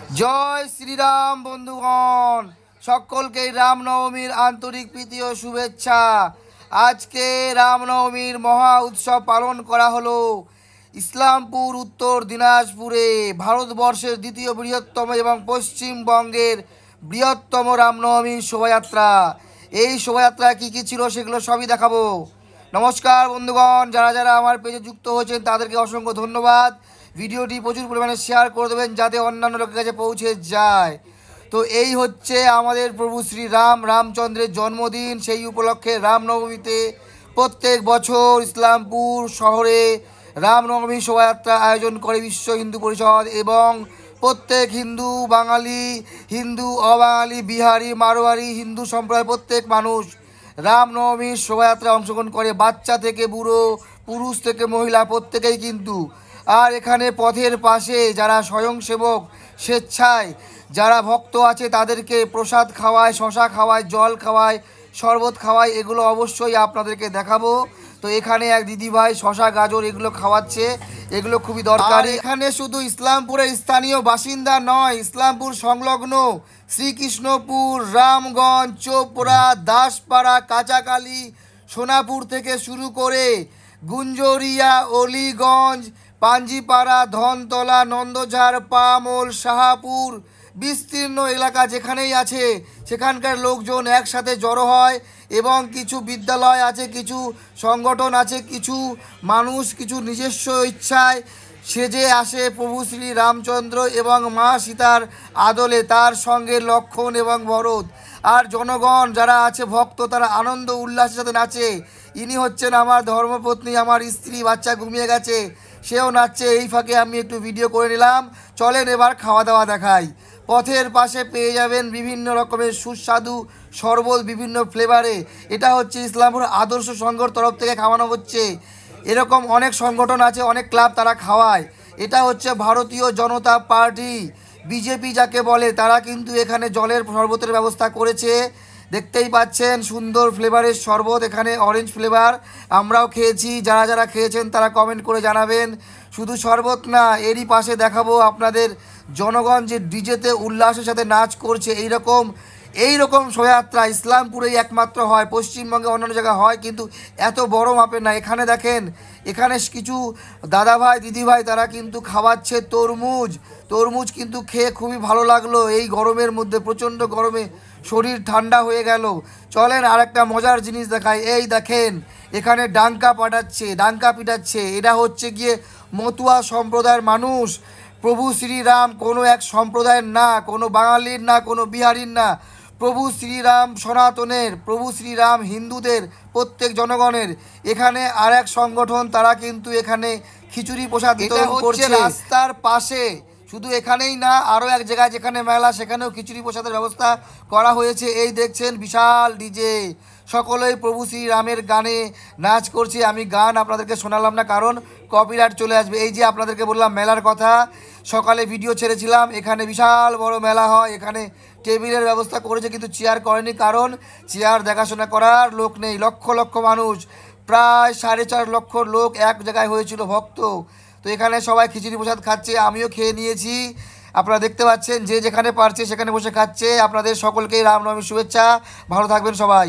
জয় শ্রীরাম বন্ধুগণ, সকলকে রামনবমীর আন্তরিক প্রীতি ও শুভেচ্ছা। আজকে রামনবমীর মহা উৎসব পালন করা হলো ইসলামপুর উত্তর দিনাজপুরে, ভারতবর্ষের দ্বিতীয় বৃহত্তম এবং পশ্চিমবঙ্গের বৃহত্তম রামনবমীর শোভাযাত্রা। এই শোভাযাত্রা কী কী ছিল সেগুলো সবই দেখাবো। নমস্কার বন্ধুগণ, যারা যারা আমার পেজে যুক্ত হয়েছেন তাদেরকে অসংখ্য ধন্যবাদ। ভিডিওটি প্রচুর পরিমাণে শেয়ার করে দেবেন যাতে অন্যান্য লোকের কাছে পৌঁছে যায়। তো এই হচ্ছে আমাদের প্রভু শ্রী রামচন্দ্রের জন্মদিন। সেই উপলক্ষে রামনবমীতে প্রত্যেক বছর ইসলামপুর শহরে রামনবমী শোভাযাত্রা আয়োজন করে বিশ্ব হিন্দু পরিষদ এবং প্রত্যেক হিন্দু, বাঙালি, হিন্দু, অবাঙালি, বিহারি, মারোয়ারি, হিন্দু সম্প্রদায়ের প্রত্যেক মানুষ রামনবমীর শোভাযাত্রায় অংশগ্রহণ করে, বাচ্চা থেকে বুড়ো, পুরুষ থেকে মহিলা প্রত্যেকেই কিন্তু। আর এখানে পথের পাশে যারা স্বয়ংসেবক স্বেচ্ছায় যারা ভক্ত আছে তাদেরকে প্রসাদ খাওয়ায়, শশা খাওয়ায়, জল খাওয়ায়, শরবত খাওয়ায়, এগুলো অবশ্যই আপনাদেরকে দেখাবো। তো এখানে এক দিদিভাই শশা, গাজর এগুলো খাওয়াচ্ছে, এগুলো খুবই দরকারি। এখানে শুধু ইসলামপুরের স্থানীয় বাসিন্দা নয়, ইসলামপুর সংলগ্ন শ্রীকৃষ্ণপুর, রামগঞ্জ, চোপড়া, দাসপাড়া, কাঁচাকালী, সোনাপুর থেকে শুরু করে গুঞ্জরিয়া, অলিগঞ্জ, পাঞ্জিপাড়া, ধনতলা, নন্দঝাড়, পামোল, শাহাপুর, বিস্তীর্ণ এলাকা যেখানেই আছে সেখানকার লোকজন একসাথে জড়ো হয় এবং কিছু বিদ্যালয় আছে, কিছু সংগঠন আছে, কিছু মানুষ কিছু নিজস্ব ইচ্ছায় সেজে আসে প্রভু শ্রী রামচন্দ্র এবং মা সীতার আদলে, তার সঙ্গে লক্ষ্মণ এবং ভরত। আর জনগণ যারা আছে ভক্ত তারা আনন্দ উল্লাসের সাথে নাচে। ইনি হচ্ছেন আমার ধর্মপত্নী, আমার স্ত্রী, বাচ্চা ঘুমিয়ে গেছে, সেও নাচছে। এই ফাঁকে আমি একটু ভিডিও করে নিলাম। চলেন এবার খাওয়া দাওয়া দেখাই। পথের পাশে পেয়ে যাবেন বিভিন্ন রকমের সুস্বাদু শরবত বিভিন্ন ফ্লেভারে। এটা হচ্ছে ইসলামপুর আদর্শ সংঘর তরফ থেকে খাওয়ানো হচ্ছে। এরকম অনেক সংগঠন আছে, অনেক ক্লাব তারা খাওয়ায়। এটা হচ্ছে ভারতীয় জনতা পার্টি, বিজেপি যাকে বলে, তারা কিন্তু এখানে জলের শরবতের ব্যবস্থা করেছে। দেখতেই পাচ্ছেন সুন্দর ফ্লেভারের শরবত, এখানে অরেঞ্জ ফ্লেভার। আমরাও খেয়েছি, যারা যারা খেয়েছেন তারা কমেন্ট করে জানাবেন। শুধু শরবত না, এরই পাশে দেখাবো আপনাদের জনগণ যে ডিজেতে উল্লাসের সাথে নাচ করছে। এইরকম শোভাযাত্রা ইসলামপুরেই একমাত্র হয়, পশ্চিমবঙ্গে অন্যান্য জায়গায় হয় কিন্তু এত বড় মাপের না। এখানে দেখেন, এখানে কিছু দাদাভাই দিদিভাই তারা কিন্তু খাওয়াচ্ছে তরমুজ কিন্তু খেয়ে খুবই ভালো লাগলো। এই গরমের মধ্যে, প্রচণ্ড গরমে শরীর ঠান্ডা হয়ে গেল। চলেন আর একটা মজার জিনিস দেখাই। এই দেখেন, এখানে ডাঙ্কা পিটাচ্ছে। এরা হচ্ছে গিয়ে মতুয়া সম্প্রদায়ের মানুষ। প্রভু শ্রীরাম কোনো এক সম্প্রদায়ের না, কোনো বাঙালির না, কোনো বিহারির না। প্রভু শ্রীরাম সনাতনের, প্রভু শ্রীরাম হিন্দুদের, প্রত্যেক জনগণের। এখানে আর এক সংগঠন, তারা কিন্তু এখানে খিচুড়ি প্রসাদ বিতরণ করছে রাস্তার পাশে। শুধু এখানেই না, আরও এক জায়গায় যেখানে মেলা সেখানেও খিচুড়ি প্রসাদের ব্যবস্থা করা হয়েছে। এই দেখছেন বিশাল ডিজে, সকলেই প্রভু শ্রীরামের গানে নাচ করছে। আমি গান আপনাদেরকে শোনালাম না, কারণ কপিরাইট চলে আসবে। এই যে আপনাদেরকে বললাম মেলার কথা, সকালে ভিডিও ছেড়েছিলাম। এখানে বিশাল বড় মেলা হয়, এখানে টেবিলের ব্যবস্থা করেছে কিন্তু চেয়ার করেনি, কারণ চেয়ার দেখাশোনা করার লোক নেই। লক্ষ লক্ষ মানুষ, প্রায় 4.5 লক্ষ লোক এক জায়গায় হয়েছিল ভক্ত। তো এখানে সবাই খিচুড়ি প্রসাদ খাচ্ছে, আমিও খেয়ে নিয়েছি। আপনারা দেখতে পাচ্ছেন যে যেখানে পারছে সেখানে বসে খাচ্ছে। আপনাদের সকলকেই রামনবমীর শুভেচ্ছা। ভালো থাকবেন সবাই।